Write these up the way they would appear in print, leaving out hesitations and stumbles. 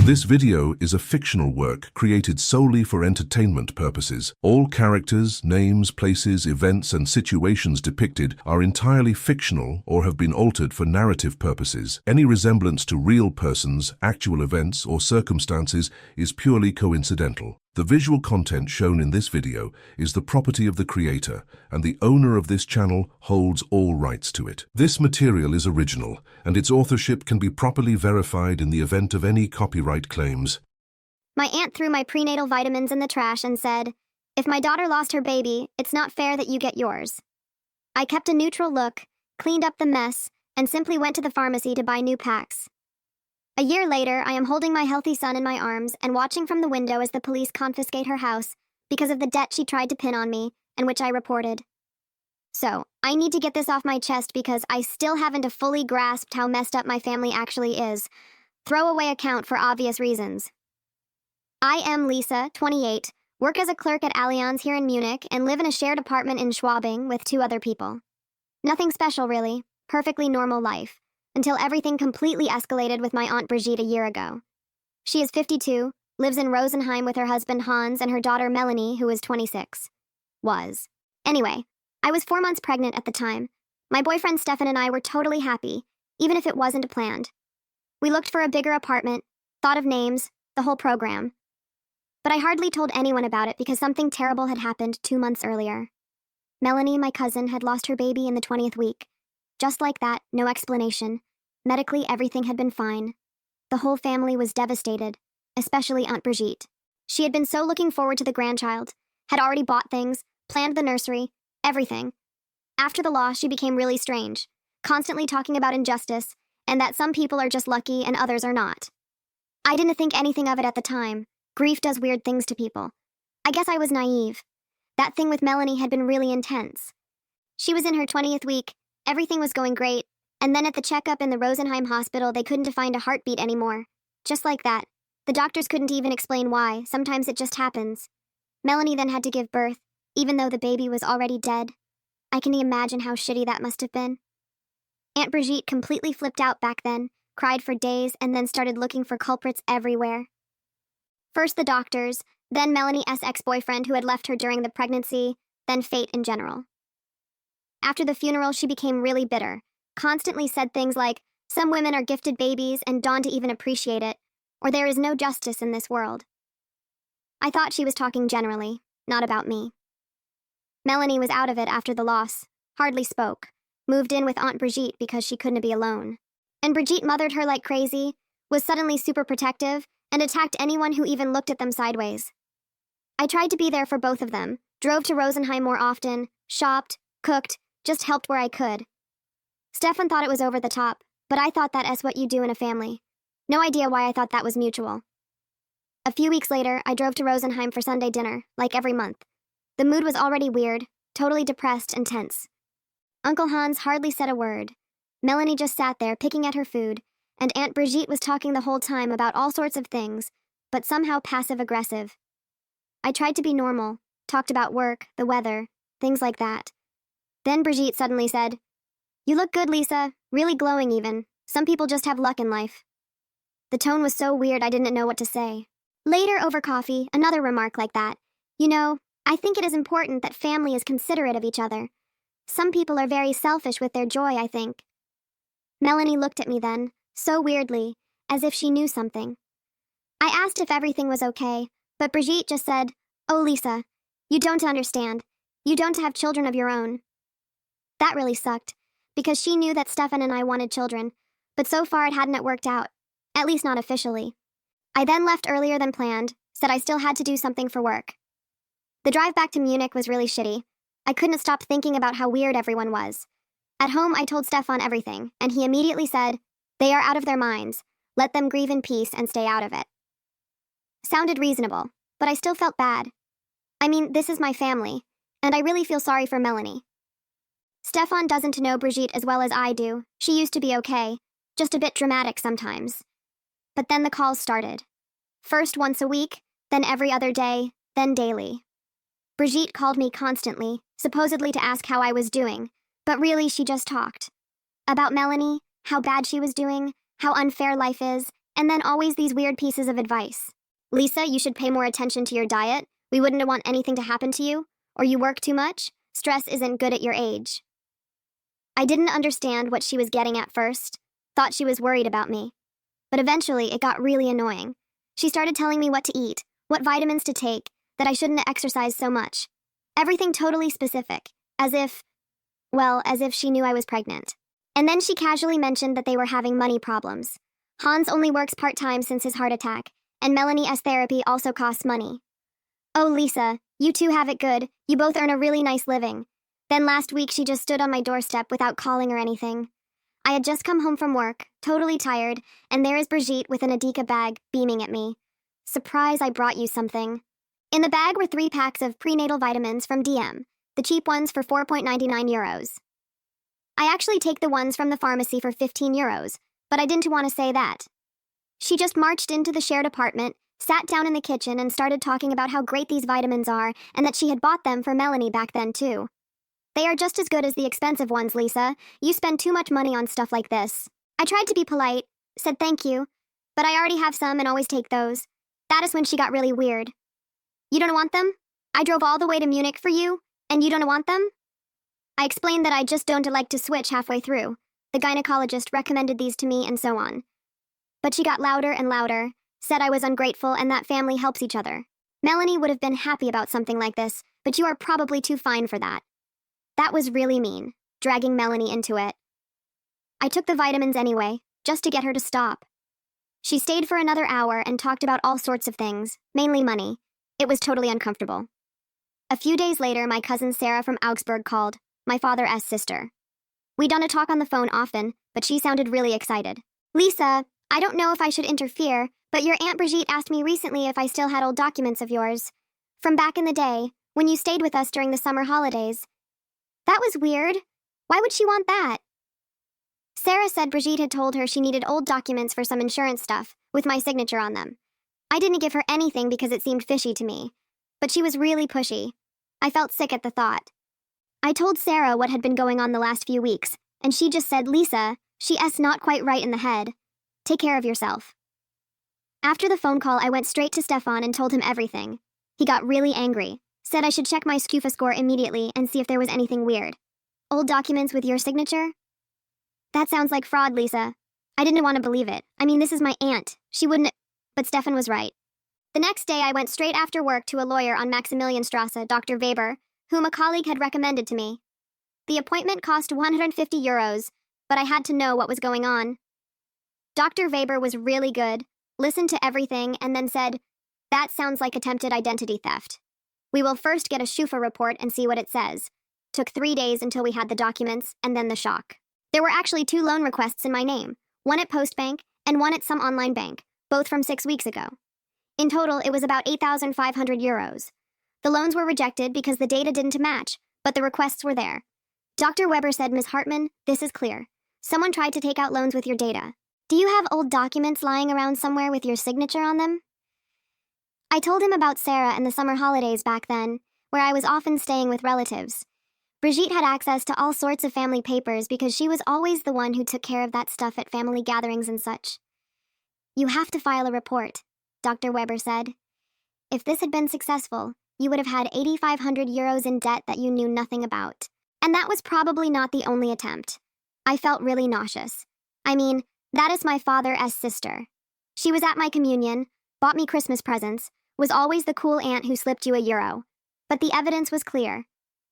This video is a fictional work created solely for entertainment purposes. All characters, names, places, events, and situations depicted are entirely fictional or have been altered for narrative purposes. Any resemblance to real persons, actual events, or circumstances is purely coincidental. The visual content shown in this video is the property of the creator, and the owner of this channel holds all rights to it. This material is original, and its authorship can be properly verified in the event of any copyright claims. My aunt threw my prenatal vitamins in the trash and said, "If my daughter lost her baby, it's not fair that you get yours." I kept a neutral look, cleaned up the mess, and simply went to the pharmacy to buy new packs. A year later, I am holding my healthy son in my arms and watching from the window as the police confiscate her house because of the debt she tried to pin on me and which I reported. So, I need to get this off my chest because I still haven't fully grasped how messed up my family actually is. Throwaway account for obvious reasons. I am Lisa, 28, work as a clerk at Allianz here in Munich, and live in a shared apartment in Schwabing with 2 other people. Nothing special really, perfectly normal life. Until everything completely escalated with my Aunt Brigitte a year ago. She is 52, lives in Rosenheim with her husband Hans and her daughter Melanie, who is 26. Was. Anyway, I was 4 months pregnant at the time. My boyfriend Stefan and I were totally happy, even if it wasn't planned. We looked for a bigger apartment, thought of names, the whole program. But I hardly told anyone about it because something terrible had happened 2 months earlier. Melanie, my cousin, had lost her baby in the 20th week. Just like that, no explanation. Medically, everything had been fine. The whole family was devastated, especially Aunt Brigitte. She had been so looking forward to the grandchild, had already bought things, planned the nursery, everything. After the loss, she became really strange, constantly talking about injustice, and that some people are just lucky and others are not. I didn't think anything of it at the time. Grief does weird things to people. I guess I was naive. That thing with Melanie had been really intense. She was in her 20th week. Everything was going great, and then at the checkup in the Rosenheim hospital, they couldn't find a heartbeat anymore. Just like that. The doctors couldn't even explain why. Sometimes it just happens. Melanie then had to give birth, even though the baby was already dead. I can imagine how shitty that must have been. Aunt Brigitte completely flipped out back then, cried for days, and then started looking for culprits everywhere. First the doctors, then Melanie's ex-boyfriend who had left her during the pregnancy, then fate in general. After the funeral, she became really bitter, constantly said things like, "Some women are gifted babies and don't even appreciate it," or "There is no justice in this world." I thought she was talking generally, not about me. Melanie was out of it after the loss, hardly spoke, moved in with Aunt Brigitte because she couldn't be alone. And Brigitte mothered her like crazy, was suddenly super protective, and attacked anyone who even looked at them sideways. I tried to be there for both of them, drove to Rosenheim more often, shopped, cooked, just helped where I could. Stefan thought it was over the top, but I thought that is what you do in a family. No idea why I thought that was mutual. A few weeks later, I drove to Rosenheim for Sunday dinner, like every month. The mood was already weird, totally depressed and tense. Uncle Hans hardly said a word. Melanie just sat there picking at her food, and Aunt Brigitte was talking the whole time about all sorts of things, but somehow passive-aggressive. I tried to be normal, talked about work, the weather, things like that. Then Brigitte suddenly said, "You look good, Lisa, really glowing even. Some people just have luck in life." The tone was so weird I didn't know what to say. Later, over coffee, another remark like that. "You know, I think it is important that family is considerate of each other. Some people are very selfish with their joy, I think." Melanie looked at me then, so weirdly, as if she knew something. I asked if everything was okay, but Brigitte just said, "Oh, Lisa, you don't understand. You don't have children of your own." That really sucked, because she knew that Stefan and I wanted children, but so far it hadn't worked out, at least not officially. I then left earlier than planned, said I still had to do something for work. The drive back to Munich was really shitty. I couldn't stop thinking about how weird everyone was. At home, I told Stefan everything, and he immediately said, "They are out of their minds. Let them grieve in peace and stay out of it." Sounded reasonable, but I still felt bad. I mean, this is my family, and I really feel sorry for Melanie. Stefan doesn't know Brigitte as well as I do. She used to be okay, just a bit dramatic sometimes. But then the calls started. First once a week, then every other day, then daily. Brigitte called me constantly, supposedly to ask how I was doing, but really she just talked. About Melanie, how bad she was doing, how unfair life is, And then always these weird pieces of advice. Lisa, you should pay more attention to your diet. We wouldn't want anything to happen to you. Or you work too much. Stress isn't good at your age. I didn't understand what she was getting at first. Thought she was worried about me. But eventually, it got really annoying. She started telling me what to eat, what vitamins to take, that I shouldn't exercise so much. Everything totally specific, as if she knew I was pregnant. And then she casually mentioned that they were having money problems. Hans only works part-time since his heart attack, and Melanie's therapy also costs money. Oh, Lisa, you two have it good. You both earn a really nice living. Then last week she just stood on my doorstep without calling or anything. I had just come home from work, totally tired, and there is Brigitte with an Adika bag, beaming at me. Surprise, I brought you something. In the bag were 3 packs of prenatal vitamins from DM, the cheap ones for 4.99 euros. I actually take the ones from the pharmacy for 15 euros, but I didn't want to say that. She just marched into the shared apartment, sat down in the kitchen, and started talking about how great these vitamins are and that she had bought them for Melanie back then too. They are just as good as the expensive ones, Lisa. You spend too much money on stuff like this. I tried to be polite, said thank you, but I already have some and always take those. That is when she got really weird. You don't want them? I drove all the way to Munich for you, and you don't want them? I explained that I just don't like to switch halfway through. The gynecologist recommended these to me and so on. But she got louder and louder, said I was ungrateful and that family helps each other. Melanie would have been happy about something like this, but you are probably too fine for that. That was really mean, dragging Melanie into it. I took the vitamins anyway, just to get her to stop. She stayed for another hour and talked about all sorts of things, mainly money. It was totally uncomfortable. A few days later, my cousin Sarah from Augsburg called, my father's sister. We don't talk on the phone often, but she sounded really excited. Lisa, I don't know if I should interfere, but your Aunt Brigitte asked me recently if I still had old documents of yours. From back in the day, when you stayed with us during the summer holidays. That was weird. Why would she want that? Sarah said Brigitte had told her she needed old documents for some insurance stuff, with my signature on them. I didn't give her anything because it seemed fishy to me. But she was really pushy. I felt sick at the thought. I told Sarah what had been going on the last few weeks, and she just said, Lisa, she's not quite right in the head. Take care of yourself. After the phone call, I went straight to Stefan and told him everything. He got really angry, said I should check my SCUFA score immediately and see if there was anything weird. Old documents with your signature? That sounds like fraud, Lisa. I didn't want to believe it. I mean, this is my aunt. She wouldn't... But Stefan was right. The next day, I went straight after work to a lawyer on Maximilianstrasse, Dr. Weber, whom a colleague had recommended to me. The appointment cost 150 euros, but I had to know what was going on. Dr. Weber was really good, listened to everything, and then said, that sounds like attempted identity theft. We will first get a SCUFA report and see what it says. Took 3 days until we had the documents, and then the shock. There were actually 2 loan requests in my name, one at Postbank and one at some online bank, both from 6 weeks ago. In total, it was about 8,500 euros. The loans were rejected because the data didn't match, but the requests were there. Dr. Weber said, Ms. Hartman, this is clear. Someone tried to take out loans with your data. Do you have old documents lying around somewhere with your signature on them? I told him about Sarah and the summer holidays back then, where I was often staying with relatives. Brigitte had access to all sorts of family papers because she was always the one who took care of that stuff at family gatherings and such. You have to file a report, Dr. Weber said. If this had been successful, you would have had 8,500 euros in debt that you knew nothing about. And that was probably not the only attempt. I felt really nauseous. I mean, that is my father's sister. She was at my communion, bought me Christmas presents, was always the cool aunt who slipped you a euro. But the evidence was clear.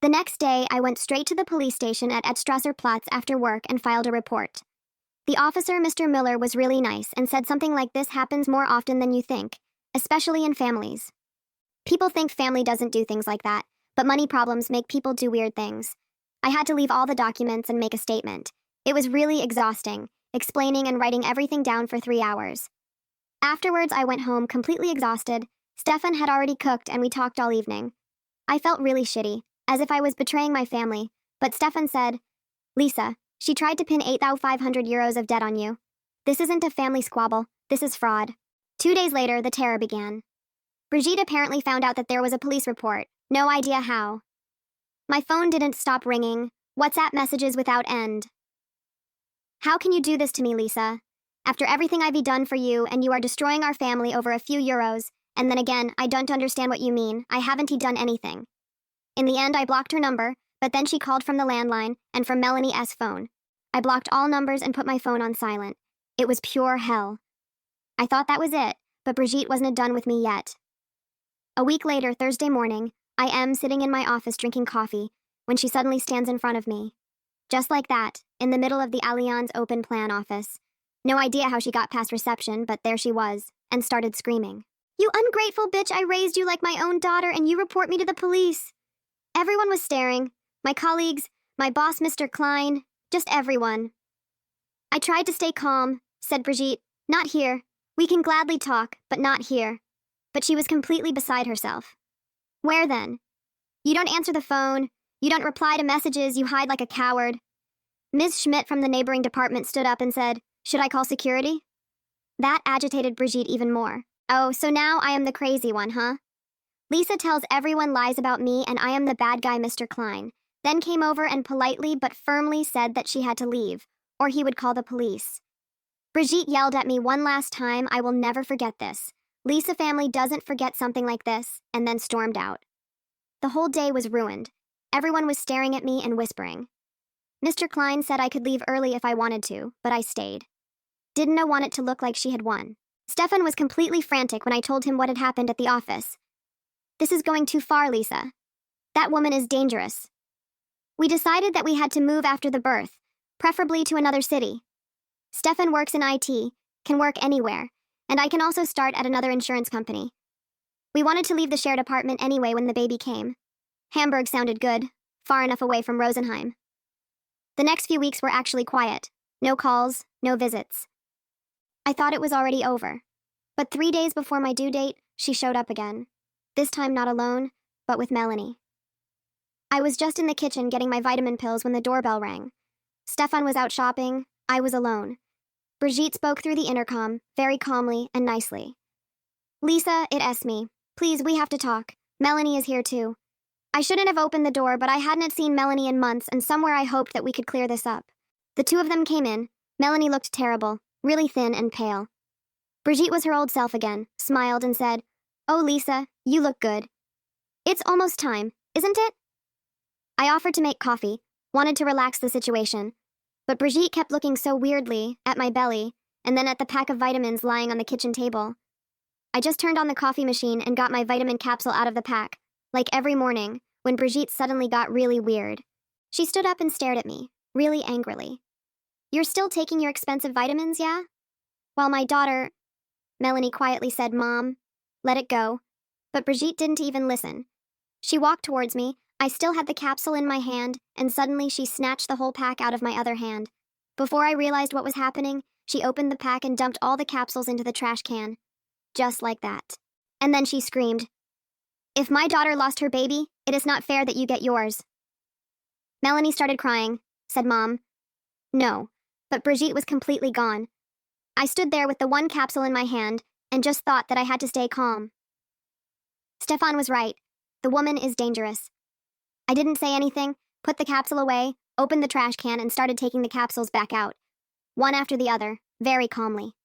The next day, I went straight to the police station at Edstrasser Platz after work and filed a report. The officer, Mr. Miller, was really nice and said something like this happens more often than you think, especially in families. People think family doesn't do things like that, but money problems make people do weird things. I had to leave all the documents and make a statement. It was really exhausting, explaining and writing everything down for 3 hours. Afterwards, I went home completely exhausted. Stefan had already cooked and we talked all evening. I felt really shitty, as if I was betraying my family, but Stefan said, Lisa, she tried to pin 8,500 euros of debt on you. This isn't a family squabble, this is fraud. 2 days later, the terror began. Brigitte apparently found out that there was a police report, no idea how. My phone didn't stop ringing, WhatsApp messages without end. How can you do this to me, Lisa? After everything I've done for you, and you are destroying our family over a few euros, and then again, I don't understand what you mean. I haven't done anything. In the end, I blocked her number, but then she called from the landline and from Melanie's phone. I blocked all numbers and put my phone on silent. It was pure hell. I thought that was it, but Brigitte wasn't done with me yet. A week later, Thursday morning, I am sitting in my office drinking coffee when she suddenly stands in front of me. Just like that, in the middle of the Allianz open plan office. No idea how she got past reception, but there she was, and started screaming. "You ungrateful bitch, I raised you like my own daughter and you report me to the police." Everyone was staring. My colleagues, my boss Mr. Klein, just everyone. I tried to stay calm, said Brigitte. "Not here. We can gladly talk, but not here." But she was completely beside herself. "Where then? You don't answer the phone. You don't reply to messages. You hide like a coward." Ms. Schmidt from the neighboring department stood up and said, "Should I call security?" That agitated Brigitte even more. "Oh, so now I am the crazy one, huh? Lisa tells everyone lies about me and I am the bad guy, Mr. Klein. Then came over and politely but firmly said that she had to leave, or he would call the police." Brigitte yelled at me one last time. I will never forget this. Lisa family doesn't forget something like this, and then stormed out. The whole day was ruined. Everyone was staring at me and whispering. Mr. Klein said I could leave early if I wanted to, but I stayed. Didn't I want it to look like she had won? Stefan was completely frantic when I told him what had happened at the office. "This is going too far, Lisa. That woman is dangerous." We decided that we had to move after the birth, preferably to another city. Stefan works in IT, can work anywhere, and I can also start at another insurance company. We wanted to leave the shared apartment anyway when the baby came. Hamburg sounded good, far enough away from Rosenheim. The next few weeks were actually quiet. No calls, no visits. I thought it was already over. But 3 days before my due date, she showed up again. This time not alone, but with Melanie. I was just in the kitchen getting my vitamin pills when the doorbell rang. Stefan was out shopping. I was alone. Brigitte spoke through the intercom, very calmly and nicely. "Lisa, it's me. Please, we have to talk. Melanie is here too." I shouldn't have opened the door, but I hadn't seen Melanie in months, and somewhere I hoped that we could clear this up. The two of them came in. Melanie looked terrible, really thin and pale. Brigitte was her old self again, smiled and said, "Oh, Lisa, you look good. It's almost time, isn't it?" I offered to make coffee, wanted to relax the situation, but Brigitte kept looking so weirdly at my belly and then at the pack of vitamins lying on the kitchen table. I just turned on the coffee machine and got my vitamin capsule out of the pack, like every morning, when Brigitte suddenly got really weird. She stood up and stared at me, really angrily. "You're still taking your expensive vitamins, yeah?" While my daughter, Melanie quietly said, "Mom, let it go." But Brigitte didn't even listen. She walked towards me. I still had the capsule in my hand, and suddenly she snatched the whole pack out of my other hand. Before I realized what was happening, she opened the pack and dumped all the capsules into the trash can. Just like that. And then she screamed, "If my daughter lost her baby, it is not fair that you get yours." Melanie started crying, said Mom. No, but Brigitte was completely gone. I stood there with the one capsule in my hand and just thought that I had to stay calm. Stefan was right. The woman is dangerous. I didn't say anything, put the capsule away, opened the trash can, and started taking the capsules back out, one after the other, very calmly.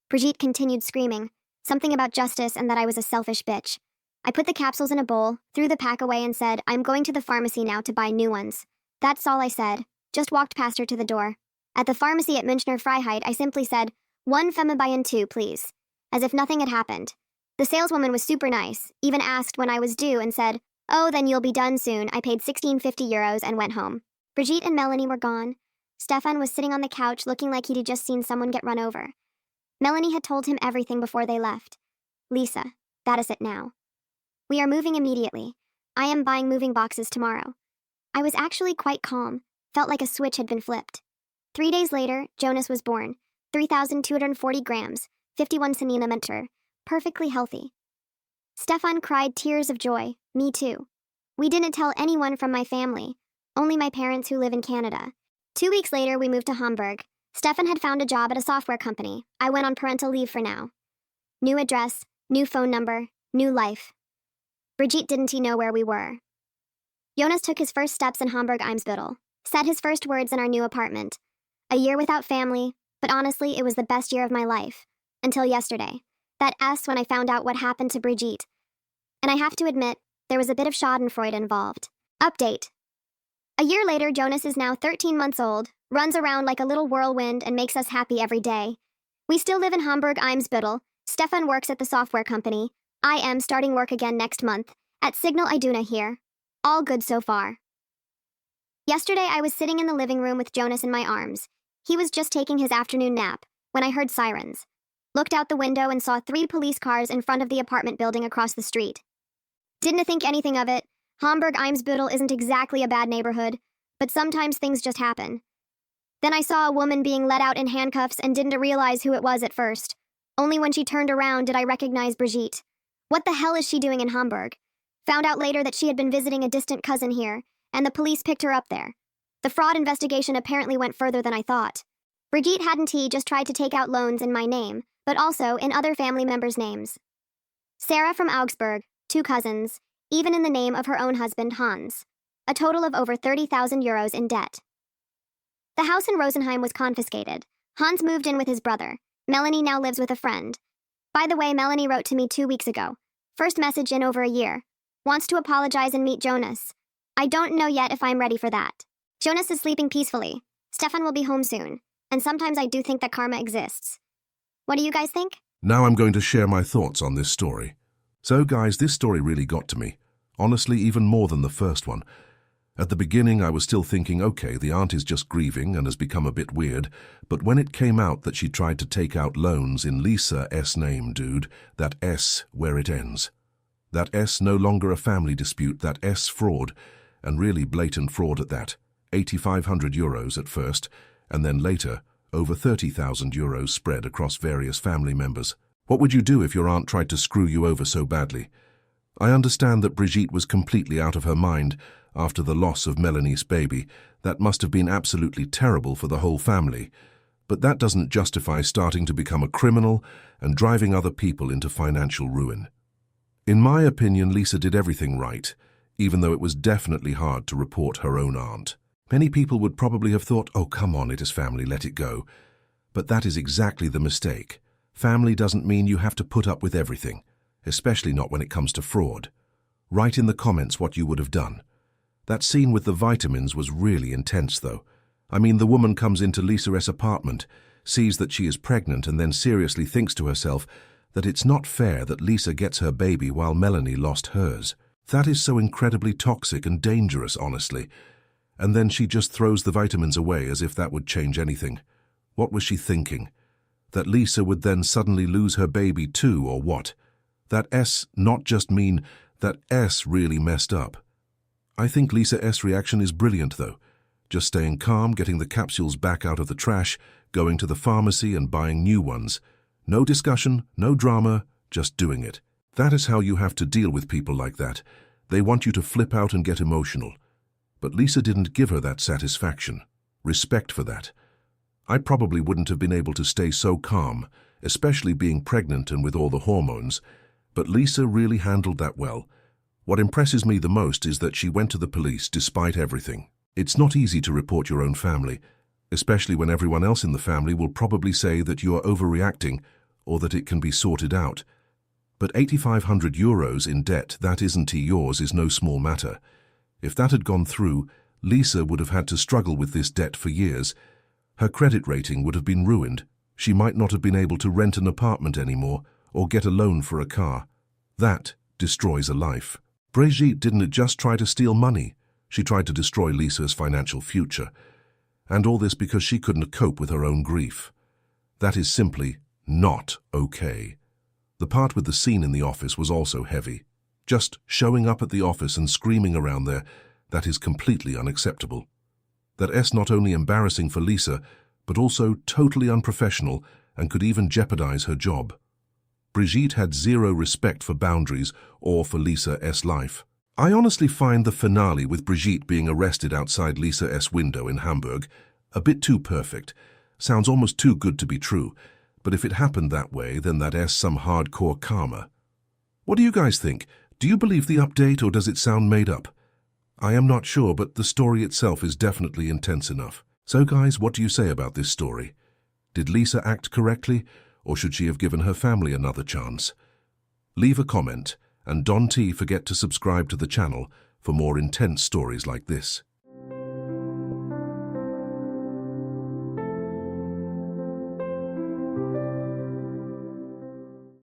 Brigitte continued screaming, something about justice and that I was a selfish bitch. I put the capsules in a bowl, threw the pack away, and said, "I'm going to the pharmacy now to buy new ones." That's all I said, just walked past her to the door. At the pharmacy at Münchner Freiheit, I simply said, "1 Femibayern 2, please," as if nothing had happened. The saleswoman was super nice, even asked when I was due and said, "Oh, then you'll be done soon." I paid 1650 euros and went home. Brigitte and Melanie were gone. Stefan was sitting on the couch looking like he'd just seen someone get run over. Melanie had told him everything before they left. "Lisa, that is it now. We are moving immediately. I am buying moving boxes tomorrow." I was actually quite calm, felt like a switch had been flipped. 3 days later, Jonas was born, 3,240 grams, 51 centimeter, perfectly healthy. Stefan cried tears of joy, me too. We didn't tell anyone from my family, only my parents who live in Canada. 2 weeks later, we moved to Hamburg. Stefan had found a job at a software company. I went on parental leave for now. New address, new phone number, new life. Brigitte didn't know where we were. Jonas took his first steps in Hamburg Eimsbüttel, said his first words in our new apartment. A year without family, But honestly, it was the best year of my life. Until yesterday. That S when I found out what happened to Brigitte. And I have to admit, there was a bit of schadenfreude involved. Update. A year later, Jonas is now 13 months old, runs around like a little whirlwind and makes us happy every day. We still live in Hamburg-Eimsbüttel. Stefan works at the software company. I am starting work again next month, at Signal Iduna here. All good so far. Yesterday, I was sitting in the living room with Jonas in my arms. He was just taking his afternoon nap, when I heard sirens. Looked out the window and saw 3 police cars in front of the apartment building across the street. Didn't think anything of it. Hamburg-Eimsbüttel isn't exactly a bad neighborhood, but sometimes things just happen. Then I saw a woman being let out in handcuffs and didn't realize who it was at first. Only when she turned around did I recognize Brigitte. What the hell is she doing in Hamburg? Found out later that she had been visiting a distant cousin here, and the police picked her up there. The fraud investigation apparently went further than I thought. Brigitte hadn't just tried to take out loans in my name, but also in other family members' names. Sarah from Augsburg, 2 cousins, even in the name of her own husband, Hans. A total of over 30,000 euros in debt. The house in Rosenheim was confiscated. Hans moved in with his brother. Melanie now lives with a friend. By the way, Melanie wrote to me 2 weeks ago. First message in over a year. Wants to apologize and meet Jonas. I don't know yet if I'm ready for that. Jonas is sleeping peacefully. Stefan will be home soon. And sometimes I do think that karma exists. What do you guys think? Now I'm going to share my thoughts on this story. So guys, this story really got to me. Honestly, even more than the first one. At the beginning, I was still thinking, okay, the aunt is just grieving and has become a bit weird, but when it came out that she tried to take out loans in Lisa S' name, dude, that S where it ends. That S no longer a family dispute, that S fraud, and really blatant fraud at that. 8,500 euros at first, and then later, over 30,000 euros spread across various family members. What would you do if your aunt tried to screw you over so badly? I understand that Brigitte was completely out of her mind after the loss of Melanie's baby. That must have been absolutely terrible for the whole family. But that doesn't justify starting to become a criminal and driving other people into financial ruin. In my opinion, Lisa did everything right, even though it was definitely hard to report her own aunt. Many people would probably have thought, oh, come on, it is family, let it go. But that is exactly the mistake. Family doesn't mean you have to put up with everything, especially not when it comes to fraud. Write in the comments what you would have done. That scene with the vitamins was really intense, though. I mean, the woman comes into Lisa's apartment, sees that she is pregnant, and then seriously thinks to herself that it's not fair that Lisa gets her baby while Melanie lost hers. That is so incredibly toxic and dangerous, honestly. And then she just throws the vitamins away as if that would change anything. What was she thinking? That Lisa would then suddenly lose her baby too, or what? That S not just mean, that S really messed up. I think Lisa S' reaction is brilliant, though. Just staying calm, getting the capsules back out of the trash, going to the pharmacy and buying new ones. No discussion, no drama, just doing it. That is how you have to deal with people like that. They want you to flip out and get emotional. But Lisa didn't give her that satisfaction. Respect for that. I probably wouldn't have been able to stay so calm, especially being pregnant and with all the hormones. But Lisa really handled that well. What impresses me the most is that she went to the police despite everything. It's not easy to report your own family, especially when everyone else in the family will probably say that you are overreacting or that it can be sorted out. But 8,500 euros in debt that isn't yours is no small matter. If that had gone through, Lisa would have had to struggle with this debt for years. Her credit rating would have been ruined. She might not have been able to rent an apartment anymore or get a loan for a car. That destroys a life. Brigitte didn't just try to steal money. She tried to destroy Lisa's financial future. And all this because she couldn't cope with her own grief. That is simply not okay. The part with the scene in the office was also heavy. Just showing up at the office and screaming around there, that is completely unacceptable. That is not only embarrassing for Lisa, but also totally unprofessional and could even jeopardize her job. Brigitte had zero respect for boundaries or for Lisa's life. I honestly find the finale with Brigitte being arrested outside Lisa's window in Hamburg a bit too perfect. Sounds almost too good to be true, but if it happened that way, then that is some hardcore karma. What do you guys think? Do you believe the update or does it sound made up? I am not sure, but the story itself is definitely intense enough. So guys, what do you say about this story? Did Lisa act correctly, or should she have given her family another chance? Leave a comment, and don't forget to subscribe to the channel for more intense stories like this.